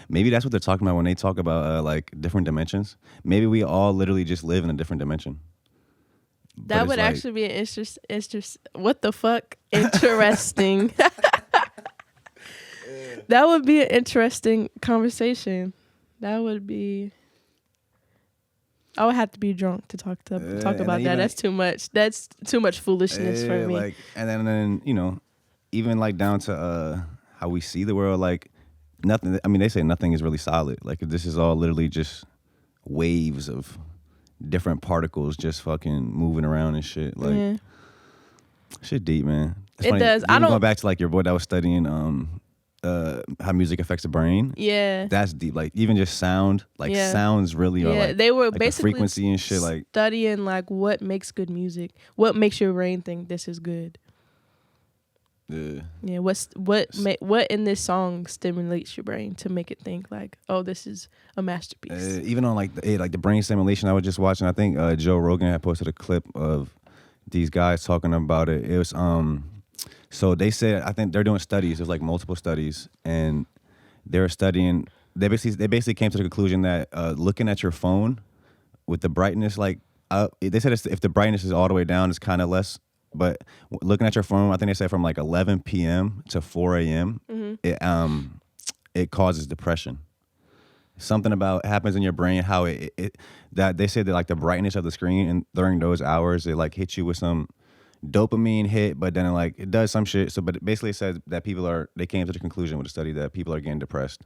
maybe that's what they're talking about when they talk about like different dimensions. Maybe we all literally just live in a different dimension. That would actually be an what the fuck? Interesting. That would be an interesting conversation. That would be. I would have to be drunk to talk about that. That's too much. That's too much foolishness for me. Like, and then even like down to how we see the world. Like nothing. I mean, they say nothing is really solid. Like this is all literally just waves of different particles just fucking moving around and shit. Like shit deep, man. It's it funny. does. Even going back to like your boy that was studying how music affects the brain. Yeah. That's deep. Like even just sound, like Yeah. sounds really are like they were like the basically frequency and shit. Like studying like what makes good music, what makes your brain think this is good. Yeah, what in this song stimulates your brain to make it think like, oh, this is a masterpiece. Even on like the brain stimulation I was just watching, I think Joe Rogan had posted a clip of these guys talking about it. It was so they said, I think they're doing studies. There's like multiple studies, and they're studying. They basically came to the conclusion that looking at your phone with the brightness like up, they said if the brightness is all the way down, it's kind of less. But looking at your phone, I think they said from like 11 p.m. to 4 a.m. It causes depression. Something about happens in your brain, how it that they said that like the brightness of the screen and during those hours, it like hits you with some dopamine hit, but then it does some shit. So, but it basically said that they came to the conclusion with a study that people are getting depressed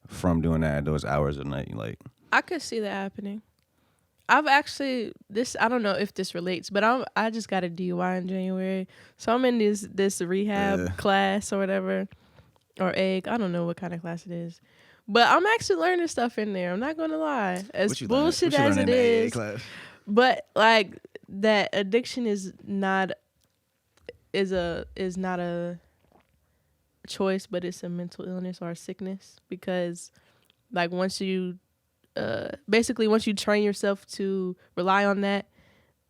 from doing that at those hours of night. Like I could see that happening. I've actually I don't know if this relates, but I just got a DUI in January, so I'm in this rehab class or whatever, or egg. I don't know what kind of class it is, but I'm actually learning stuff in there. I'm not gonna lie, as bullshit as it is. But like that addiction is not a choice, but it's a mental illness or a sickness, because like once you train yourself to rely on that,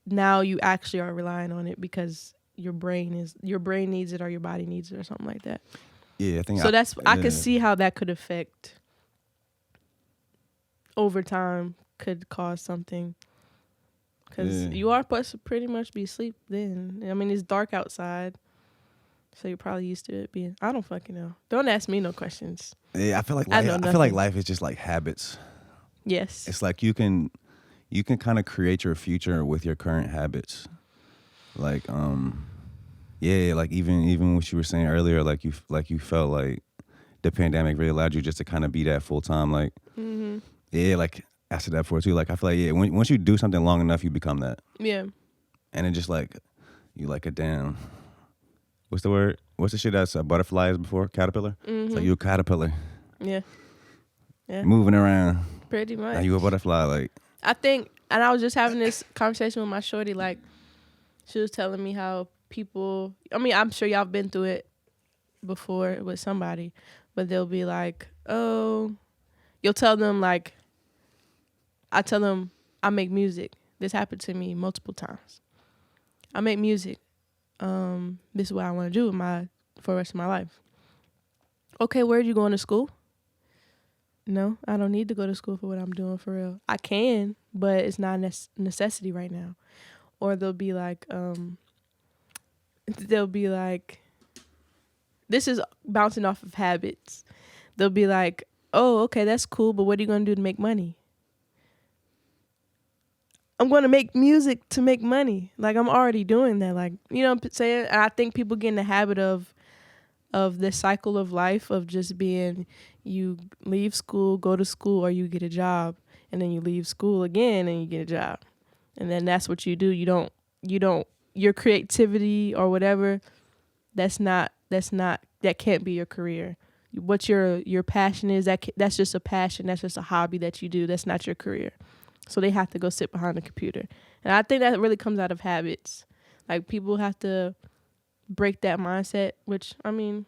now you actually are relying on it because your brain needs it or your body needs it or something like that. Yeah, I think so. I could see how that could affect over time, could cause something, because you are supposed to pretty much be asleep then. I mean, it's dark outside, so you're probably used to it being. I don't fucking know. Don't ask me no questions. Yeah, I feel like life is just like habits. Yes. It's like you can kind of create your future with your current habits. Like like even what you were saying earlier, like you felt like the pandemic really allowed you just to kind of be that full time. Like like I said that before too. Like I feel like once you do something long enough, you become that. Yeah. And it just like you like a damn. What's the word? What's the shit that's a butterfly is before caterpillar? It's like you a caterpillar. Yeah. Yeah. Moving around. Pretty much. Now you a butterfly, like. I think, and I was just having this conversation with my shorty, like, she was telling me how people, I mean, I'm sure y'all been through it before with somebody, but they'll be like, oh, you'll tell them, like, I tell them I make music. This happened to me multiple times. I make music. This is what I want to do for the rest of my life. Okay, where are you going to school? No, I don't need to go to school for what I'm doing for real. I can, but it's not a necessity right now. Or they'll be like, this is bouncing off of habits. They'll be like, oh, okay, that's cool, but what are you going to do to make money? I'm going to make music to make money. Like, I'm already doing that. Like, you know what I'm saying? I think people get in the habit of this cycle of life of just being, you leave school, go to school, or you get a job, and then you leave school again and you get a job. And then that's what you do. You don't your creativity or whatever, that can't be your career. What your passion is, that's just a passion, that's just a hobby that you do. That's not your career. So they have to go sit behind a computer. And I think that really comes out of habits. Like, people have to break that mindset, which, I mean,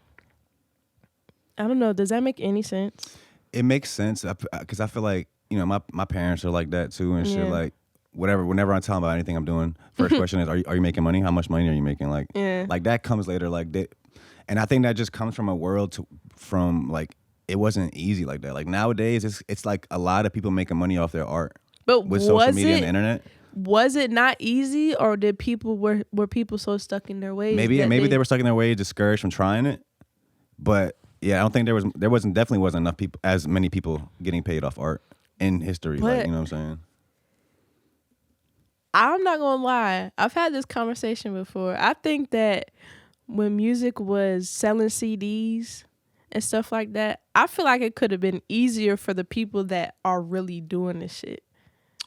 I don't know. Does that make any sense? It makes sense because I feel like, you know, my parents are like that too and shit. Like, whenever I tell them about anything I'm doing, first question is, are you making money? How much money are you making? Like, like that comes later. Like that, and I think that just comes from a world from like, it wasn't easy like that. Like nowadays, it's like a lot of people making money off their art. But with social media and the internet. Was it not easy, or were people so stuck in their ways? Maybe they were stuck in their ways, discouraged from trying it. But yeah, I don't think definitely wasn't enough people, as many people getting paid off art in history. Like, you know what I'm saying? I'm not gonna lie. I've had this conversation before. I think that when music was selling CDs and stuff like that, I feel like it could have been easier for the people that are really doing this shit.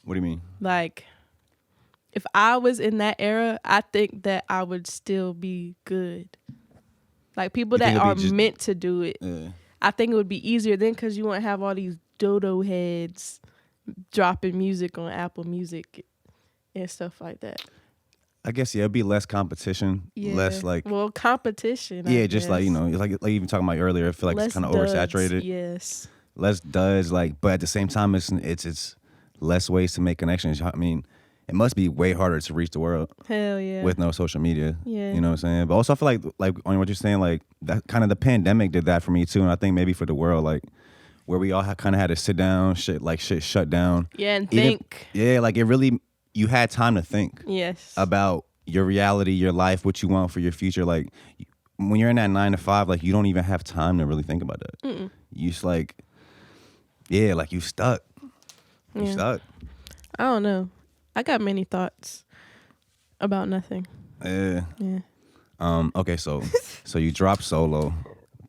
What do you mean? Like, if I was in that era, I think that I would still be good. Like people You think that it'd are be just- meant to do it. Yeah. I think it would be easier then because you won't have all these dodo heads dropping music on Apple Music and stuff like that. I guess it'd be less competition, Yeah. less like competition. yeah, just like like even talking about earlier, I feel like less it's kind of duds, oversaturated. Yes. Less duds, like, but at the same time, it's less ways to make connections. I mean, it must be way harder to reach the world Hell yeah. with no social media. Yeah. You know what I'm saying? But also, I feel like on what you're saying, like that kind of the pandemic did that for me too, and I think maybe for the world, like where we all kind of had to sit down, shit shut down. Yeah, and think. Yeah, like it really, you had time to think. Yes. About your reality, your life, what you want for your future. Like when you're in that 9 to 5, like you don't even have time to really think about that. Mm-mm. You just like, yeah, like you stuck. You stuck. I don't know. I got many thoughts about nothing. Yeah. Yeah. Okay, so you dropped solo.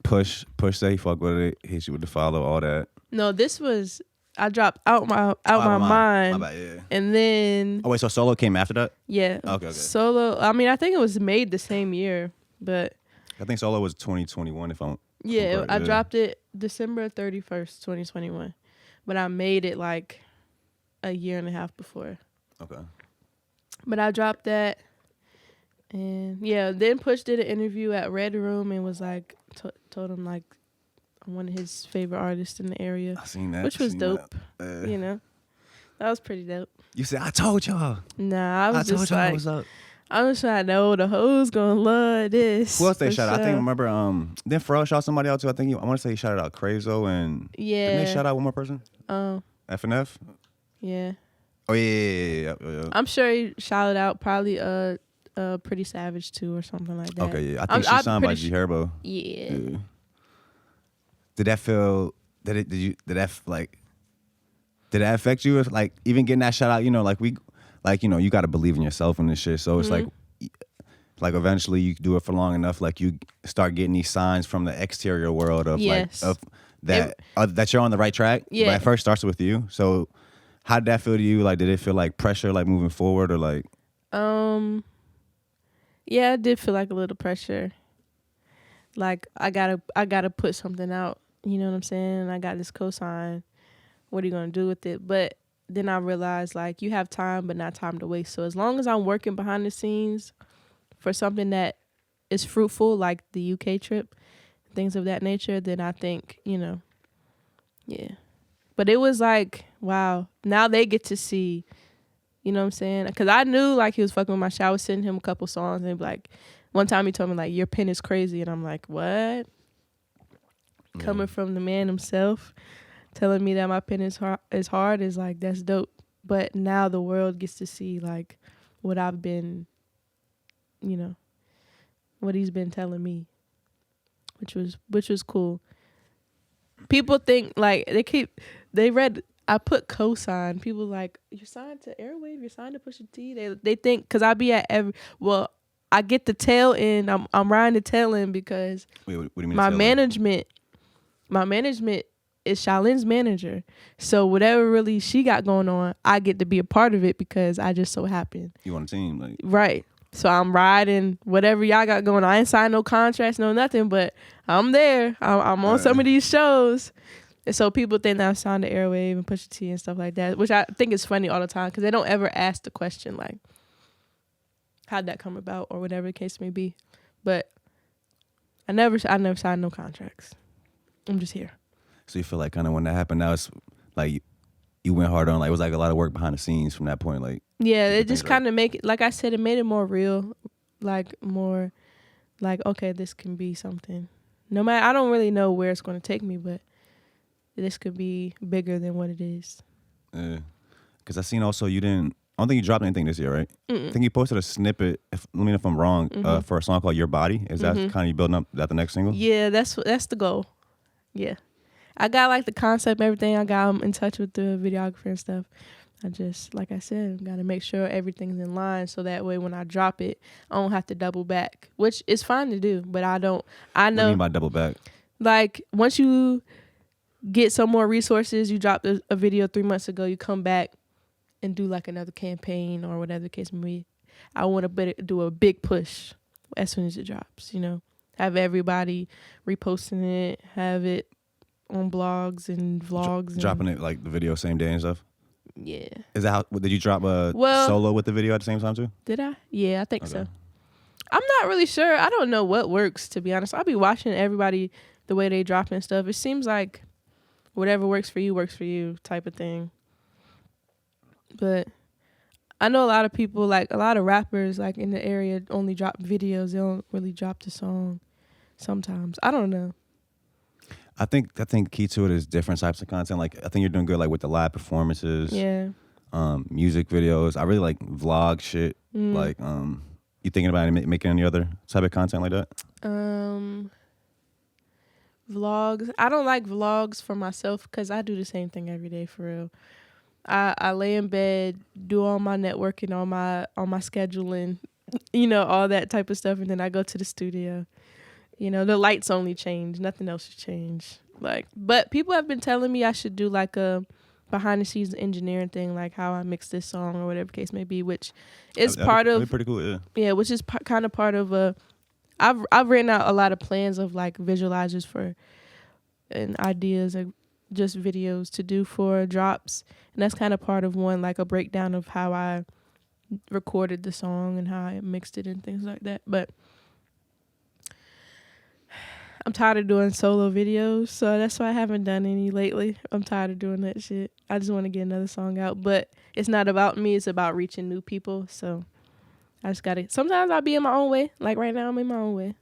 Push say fuck with it, hit you with the follow, all that. No, this was I dropped out my mind. My bad, yeah. And then Oh wait, so solo came after that? yeah. Okay. Solo, I mean, I think it was made the same year, but I think solo was 2021 if I'm yeah, correct, I dropped it December 31st, 2021. But I made it like a year and a half before. Okay. But I dropped that. And yeah, then Push did an interview at Red Room and was like, told him like I'm one of his favorite artists in the area. I seen that. Which was dope. That. You know, that was pretty dope. You said, I told y'all. Nah, I was told just y'all like, what's up. I was trying to know the hoes gonna love this. Who else they for shout out? I sure. think, remember, then Pharrell shout somebody out too. I think I want to say he shouted out Crazo and Yeah. didn't they shout out one more person? FNF? Yeah. Oh yeah. I'm sure he shouted out probably Pretty Savage too or something like that. Okay, yeah. I think she signed by G Herbo. Yeah. Did that feel? Did that affect you? Like even getting that shout out, you know, you got to believe in yourself and this shit. So it's like eventually you do it for long enough, like you start getting these signs from the exterior world of that you're on the right track. Yeah. But at first starts with you. So how did that feel to you? Like, did it feel like pressure, like moving forward, or like? Yeah, it did feel like a little pressure. Like I gotta put something out. You know what I'm saying? I got this cosign. What are you gonna do with it? But then I realized like you have time, but not time to waste. So as long as I'm working behind the scenes for something that is fruitful, like the UK trip, things of that nature, then I think, yeah. But it was like, wow, now they get to see, you know what I'm saying? Because I knew like he was fucking with my shit. I was sending him a couple songs and like, one time he told me like, your pen is crazy. And I'm like, what? Yeah. Coming from the man himself, telling me that my pen is hard is like, that's dope. But now the world gets to see like what I've been, what he's been telling me, which was cool. People think like I put cosign. People like, you're signed to Airwave, you're signed to Pusha T. They think because I be at I get the tail end. I'm riding the tail end because wait, what do you mean my management is Shalin's manager. So whatever really she got going on, I get to be a part of it because I just so happen. You on a team, like right. So I'm riding whatever y'all got going on. I ain't signed no contracts, no nothing, but I'm there. I'm on some of these shows. And so people think that I'm signed to Airwave and Pusha T and stuff like that, which I think is funny all the time because they don't ever ask the question like, how'd that come about or whatever the case may be. But I never signed no contracts. I'm just here. So you feel like kind of when that happened, now it's like you went hard on, like it was like a lot of work behind the scenes from that point, like. Yeah, it just kind of make it, like I said, it made it more real, like more like, okay, this can be something. No matter, I don't really know where it's going to take me, but this could be bigger than what it is. Yeah. Because I seen also I don't think you dropped anything this year, right? Mm-mm. I think you posted a snippet, let me know if I'm wrong, for a song called Your Body. Is that kind of you building up that the next single? Yeah, that's the goal. Yeah. I got like the concept, everything. I got in touch with the videographer and stuff. I just, like I said, got to make sure everything's in line so that way when I drop it, I don't have to double back, which is fine to do, but I know. What do you mean by double back? Like, once you get some more resources, you dropped a video 3 months ago, you come back and do like another campaign or whatever the case may be. I want to do a big push as soon as it drops, have everybody reposting it, have it on blogs and vlogs. Dropping it like the video same day and stuff? Yeah. Is that how, did you drop a solo with the video at the same time too? Did I? Yeah, I think so. I'm not really sure. I don't know what works, to be honest. I'll be watching everybody, the way they drop and stuff. It seems like whatever works for you type of thing. But I know a lot of people, like a lot of rappers like in the area only drop videos. They don't really drop the song sometimes. I don't know. I think key to it is different types of content. Like I think you're doing good like with the live performances. Yeah. Music videos. I really like vlog shit. Like you thinking about making any other type of content like that? Vlogs. I don't like vlogs for myself because I do the same thing every day for real. I lay in bed, do all my networking, all my scheduling, all that type of stuff, and then I go to the studio. The lights only change, nothing else has changed. But people have been telling me I should do like a behind the scenes engineering thing, like how I mix this song or whatever case may be, which is that'd be pretty cool. Yeah. Yeah, which is kind of part of I've written out a lot of plans of like visualizers for and ideas of just videos to do for drops, and that's kind of part of one, like a breakdown of how I recorded the song and how I mixed it and things like that. But I'm tired of doing solo videos, so that's why I haven't done any lately. I'm tired of doing that shit. I just want to get another song out, but it's not about me. It's about reaching new people, so I just got to... Sometimes I'll be in my own way. Like right now, I'm in my own way.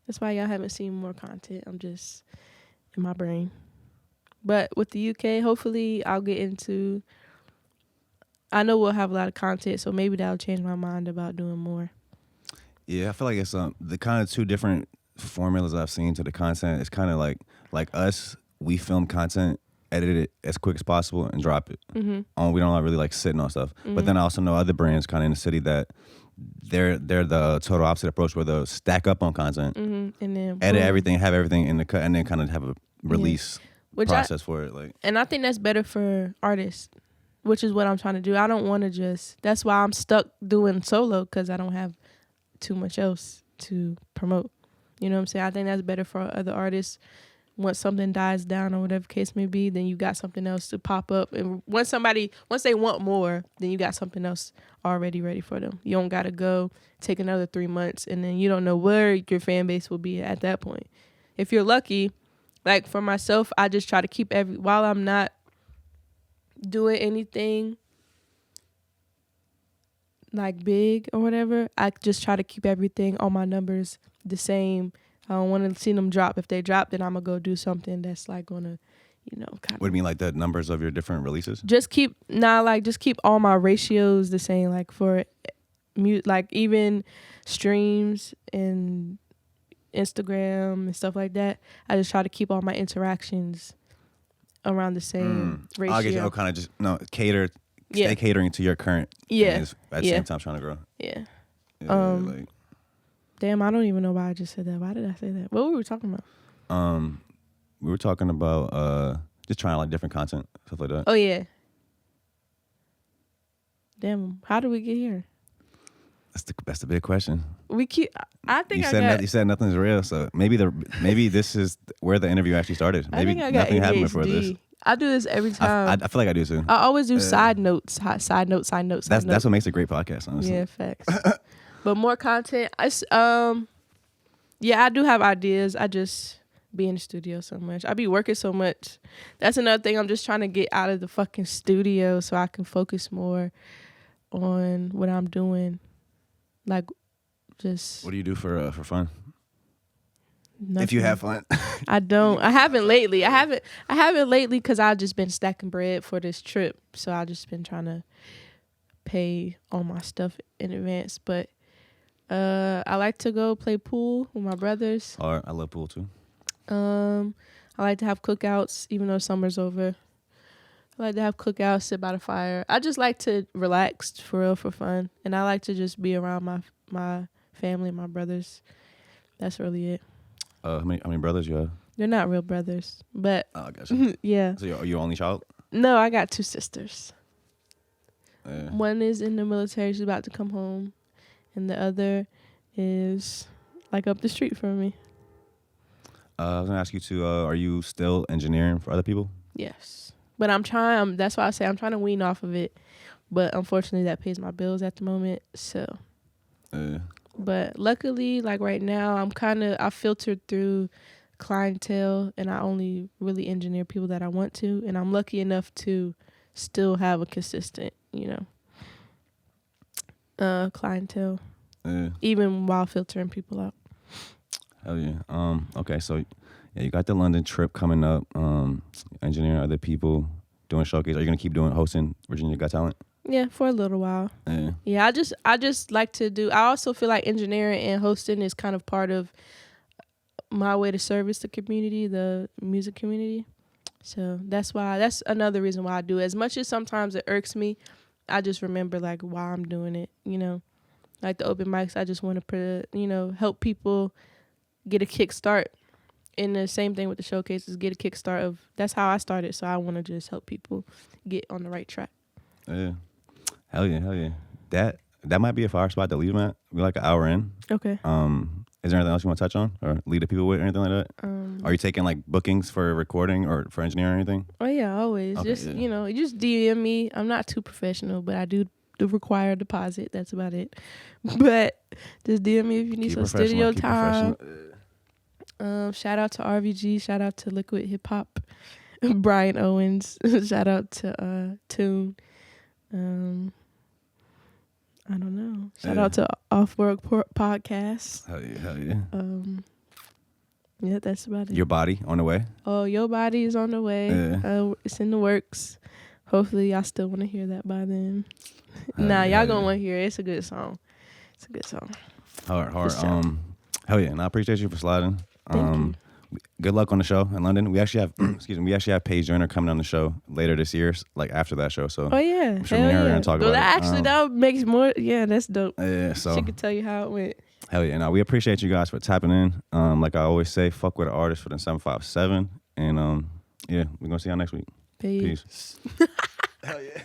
That's why y'all haven't seen more content. I'm just in my brain. But with the UK, hopefully I'll get into... I know we'll have a lot of content, so maybe that'll change my mind about doing more. Yeah, I feel like it's the kind of two different formulas I've seen to the content. It's kind of like us, we film content, edit it as quick as possible and drop it. Mm-hmm. We don't really like sitting on stuff. Mm-hmm. But then I also know other brands kind of in the city that they're the total opposite approach, where they'll stack up on content, and then edit everything, have everything in the cut, and then kind of have a release process for it. And I think that's better for artists, which is what I'm trying to do. I don't want to just... That's why I'm stuck doing solo, because I don't have too much else to promote. You know what I'm saying? I think that's better for other artists. Once something dies down or whatever case may be, then you got something else to pop up. And once they want more, then you got something else already ready for them. You don't got to go take another 3 months, and then you don't know where your fan base will be at that point. If you're lucky, like for myself, I just try to keep while I'm not doing anything like big or whatever, I just try to keep everything, all my numbers the same. I don't want to see them drop. If they drop, then I'm gonna go do something that's like gonna, kind of... What do you mean, like the numbers of your different releases? Just keep all my ratios the same, like for like even streams and Instagram and stuff like that. I just try to keep all my interactions around the same ratio. I guess you'll kind of just cater. Stay catering to your current fans at the same time trying to grow. Yeah. Damn, I don't even know why I just said that. Why did I say that? What were we talking about? We were talking about just trying like different content, stuff like that. Oh yeah. Damn, how did we get here? That's the big question. You said nothing's real, so maybe this is where the interview actually started. Maybe nothing happened before this. I do this every time. I feel like I do too. I always do side notes. That's what makes a great podcast, honestly. Yeah, facts. But more content. I do have ideas. I just be in the studio so much. I be working so much. That's another thing. I'm just trying to get out of the fucking studio so I can focus more on what I'm doing. Like, just... What do you do for fun? Nothing. If you have fun. I don't. I haven't lately. I haven't lately because I've just been stacking bread for this trip. So I've just been trying to pay all my stuff in advance. But I like to go play pool with my brothers. Oh, I love pool too. I like to have cookouts, even though summer's over. I like to have cookouts, sit by the fire. I just like to relax for real, for fun. And I like to just be around my family, my brothers. That's really it. How many brothers you have? They're not real brothers, but... Oh, I gotcha. Yeah. So you're only child? No, I got 2 sisters. Yeah. One is in the military. She's about to come home. And the other is like up the street from me. I was gonna ask you too. Are you still engineering for other people? Yes. But I'm trying. That's why I say I'm trying to wean off of it. But unfortunately, that pays my bills at the moment. So. But luckily, like right now, I filtered through clientele, and I only really engineer people that I want to, and I'm lucky enough to still have a consistent, clientele, even while filtering people out. Hell yeah. Okay, so yeah, you got the London trip coming up. Engineering other people, doing showcase. Are you gonna keep hosting Virginia Got Talent? Yeah, for a little while. Yeah, I just like to do. I also feel like engineering and hosting is kind of part of my way to service the community, the music community. So that's another reason why I do it. As much as sometimes it irks me, I just remember like why I'm doing it. Like the open mics, I just want to help people get a kickstart. And the same thing with the showcases, get a kickstart of. That's how I started. So I want to just help people get on the right track. Yeah. Hell yeah. That might be a fire spot to leave them at. We're like an hour in. Okay. Is there anything else you want to touch on or lead the people with or anything like that? Are you taking like bookings for recording or for engineering or anything? Oh yeah, always. Okay, just just DM me. I'm not too professional, but I do require a deposit. That's about it. But just DM me if you need some studio time. Shout out to RVG. Shout out to Liquid Hip Hop. Brian Owens. Shout out to Tune. I don't know. Shout out to Off-World Podcast. Hell yeah. Yeah, that's about it. Your Body on the way? Oh, Your Body is on the way. It's in the works. Hopefully, y'all still want to hear that by then. Y'all gonna want to hear it. It's a good song. Hard. Hell yeah. And I appreciate you for sliding. Thank you. Good luck on the show in London. We actually have Paige Joyner coming on the show later this year, like after that show. So I'm sure me and her are gonna talk about it. Actually, that makes more. Yeah, that's dope. Yeah, so she could tell you how it went. Hell yeah! Now we appreciate you guys for tapping in. Like I always say, fuck with an artist for the 757, and yeah, we're gonna see y'all next week. Peace. Hell yeah.